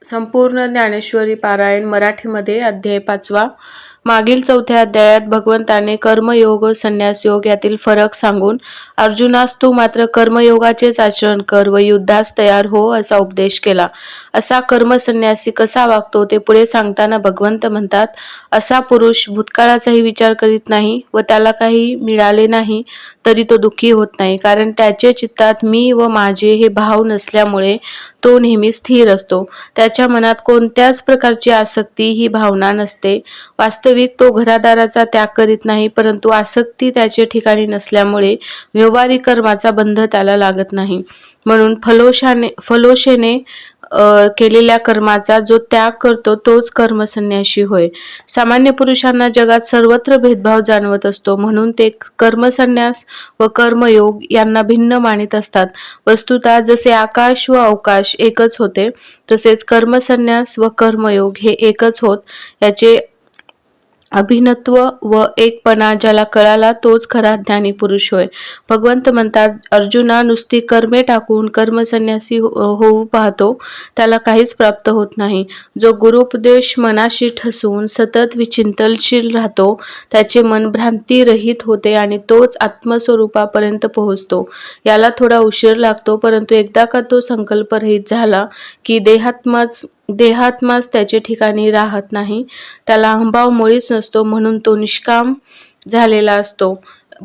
संपूर्ण ज्ञानेश्वरी पारायण मराठीमध्ये अध्याय 5. मागील 4थ्या अध्यायात भगवंताने कर्मयोग व संन्यासयोग यातील फरक सांगून अर्जुनास तू मात्र कर्मयोगाचेच आचरण कर व युद्धास तयार हो असा उपदेश केला. असा कर्मसन्यासी कसा वागतो ते पुढे सांगताना भगवंत म्हणतात, असा पुरुष भूतकाळाचाही विचार करीत नाही व त्याला काही मिळाले नाही तरी तो दुःखी होत नाही, कारण त्याचे चित्तात मी व माझे हे भाव नसल्यामुळे तो नेहमी स्थिर असतो. त्याच्या मनात कोणत्याच प्रकारची आसक्ती ही भावना नसते. वास्तविक तो घरादाराचा त्याग करीत नाही, परंतु आसक्ती त्याचे ठिकाणी नसल्यामुळे व्यवहारिक कर्माचा बंध त्याला लागत नाही. म्हणून फलोशेने केलेल्या कर्माचा जो त्याग करतो तोच कर्मसन्यासी होय. सामान्य पुरुषांना जगात सर्वत्र भेदभाव जाणवत असतो, म्हणून ते कर्मसन्यास व कर्मयोग यांना भिन्न मानित असतात. वस्तुतः जसे आकाश व अवकाश एकच होते, तसेच कर्मसन्यास व कर्मयोग हे एकच होत. याचे अभिन्नत्व व एकपणा ज्याला कळाला तोच खरा ज्ञानी पुरुष होय. भगवंत म्हणतात, अर्जुना, नुसती कर्मे टाकून कर्मसन्यासी होऊ पाहतो त्याला काहीच प्राप्त होत नाही. जो गुरुपदेश मनाशी ठसवून सतत विचिंतनशील राहतो त्याचे मन भ्रांतीरहित होते आणि तोच आत्मस्वरूपापर्यंत पोहोचतो. याला थोडा उशीर लागतो, परंतु एकदा का तो संकल्परहित झाला की देहात्माच त्याचे ठिकाणी राहत नाही. त्याला अहंभाव मुळीच नसतो, म्हणून तो निष्काम झालेला असतो.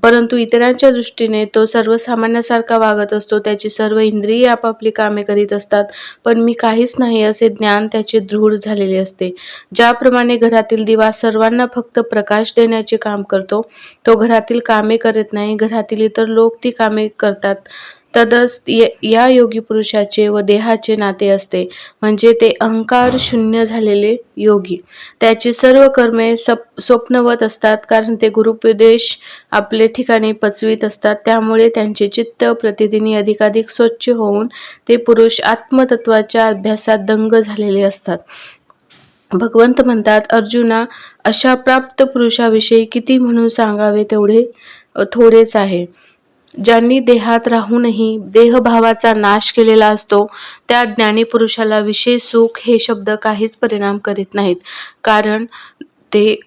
परंतु इतरांच्या दृष्टीने तो सर्वसामान्यासारखा वागत असतो. त्याची सर्व इंद्रिये आपापली कामे करीत असतात, पण मी काहीच नाही असे ज्ञान त्याचे दृढ झालेले असते. ज्याप्रमाणे घरातील दिवा सर्वांना फक्त प्रकाश देण्याचे काम करतो, तो घरातील कामे करत नाही, घरातील इतर लोक ती कामे करतात. तदच या योगी पुरुषाचे व देहाचे नाते असते, म्हणजे ते अहंकार शून्य झालेले योगी. त्याची सर्व कर्मे स्वप्नवत असतात, कारण ते गुरुपदेश आपले ठिकाणी पचवीत असतात. त्यामुळे त्यांचे चित्त प्रतिदिनी अधिकाधिक स्वच्छ होऊन ते पुरुष आत्मतत्वाच्या अभ्यासात दंग झालेले असतात. भगवंत म्हणतात, अर्जुना, अशा प्राप्त पुरुषाविषयी किती म्हणून सांगावे तेवढे थोडेच आहे. ज्यांनी देहात राहूनही देहभावाचा नाश केलेला असतो त्या ज्ञानी पुरुषाला विषय सुख हे शब्द काहीच परिणाम करीत नाहीत, कारण ते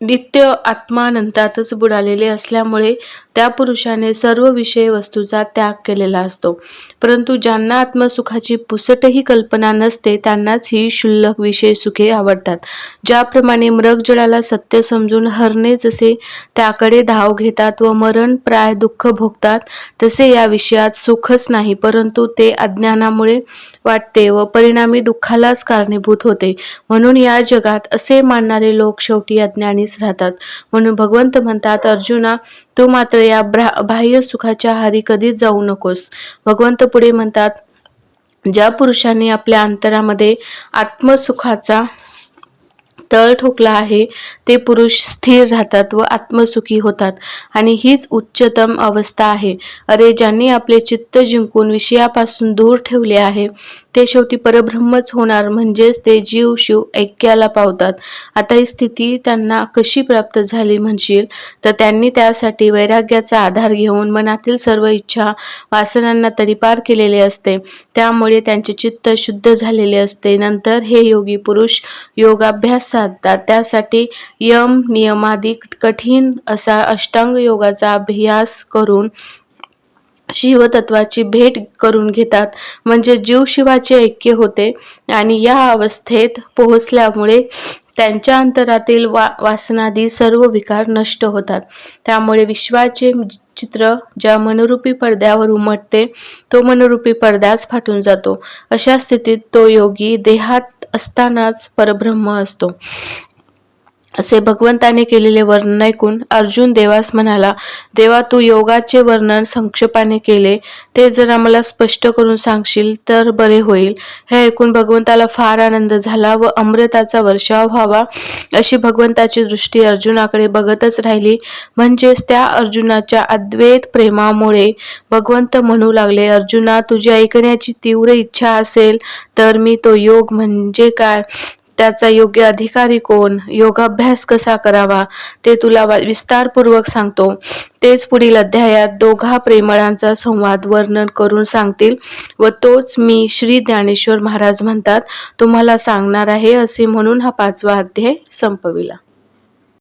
नित्य आत्मानंदातच बुडालेले असल्यामुळे त्या पुरुषाने सर्व विषय वस्तूचा त्याग केलेला असतो. परंतु ज्यांना आत्मसुखाची पुसटही कल्पना नसते त्यांनाच ही क्षुल्लक विषय सुखे आवडतात. ज्याप्रमाणे मृगजळाला सत्य समजून हरणे जसे त्याकडे धाव घेतात व मरण प्राय दुःख भोगतात, तसे या विषयात सुखच नाही, परंतु ते अज्ञानामुळे वाटते व परिणामी दुःखालाच कारणीभूत होते. म्हणून या जगात असे मानणारे लोक शेवटी अज्ञानीच राहतात. म्हणून भगवंत म्हणतात, अर्जुना, तू मात्र या बाह्य सुखाच्या आहारी कधीच जाऊ नकोस. भगवंत पुढे म्हणतात, ज्या पुरुषांनी आपल्या अंतरामध्ये आत्मसुखाचा तळ ठोकला आहे ते पुरुष स्थिर राहतात व आत्मसुखी होतात, आणि हीच उच्चतम अवस्था आहे. अरे, ज्यांनी आपले चित्त जिंकून विषयापासून दूर ठेवले आहे ते शेवटी परब्रह्मच होणार, म्हणजेच ते जीव शिव ऐक्याला पावतात. आता ही स्थिती त्यांना कशी प्राप्त झाली म्हणशील, तर त्यांनी त्यासाठी वैराग्याचा आधार घेऊन मनातील सर्व इच्छा वासनांना तडीपार केलेले असते. त्यामुळे त्यांचे चित्त शुद्ध झालेले असते. नंतर हे योगी पुरुष योगाभ्यास साधतात. त्यासाठी यम नियमादी कठीण असा अष्टांग योगाचा अभ्यास करून शिवतत्वाची भेट करून घेतात, म्हणजे जीव शिवाचे ऐक्य होते. आणि या अवस्थेत पोहोचल्यामुळे त्यांच्या अंतरातील वासनादी सर्व विकार नष्ट होतात. त्यामुळे विश्वाचे चित्र ज्या मनरूपी पडद्यावर उमटते तो मनरूपी पडदाच फाटून जातो. अशा स्थितीत तो योगी देहात असतानाच परब्रह्म असतो. असे भगवंताने केलेले वर्णन ऐकून अर्जुन देवास म्हणाला, देवा, तू योगाचे वर्णन संक्षेपाने केले, ते जर आम्हाला स्पष्ट करून सांगशील तर बरे होईल. हे ऐकून भगवंताला फार आनंद झाला व अमृताचा वर्षाव व्हावा अशी भगवंताची दृष्टी अर्जुनाकडे बघतच राहिली. म्हणजेच त्या अर्जुनाच्या अद्वैत प्रेमामुळे भगवंत म्हणू लागले, अर्जुना, तुझी ऐकण्याची तीव्र इच्छा असेल तर मी तो योग म्हणजे काय त्याचा योग्य अधिकारी कोण, योगाभ्यास कसा करावा ते तुला विस्तारपूर्वक सांगतो. तेच पुढील अध्यायात दोघा प्रेमळांचा संवाद वर्णन करून सांगतील व तोच मी श्री ज्ञानेश्वर महाराज म्हणतात तुम्हाला सांगणार आहे, असे म्हणून हा 5वा अध्याय संपविला.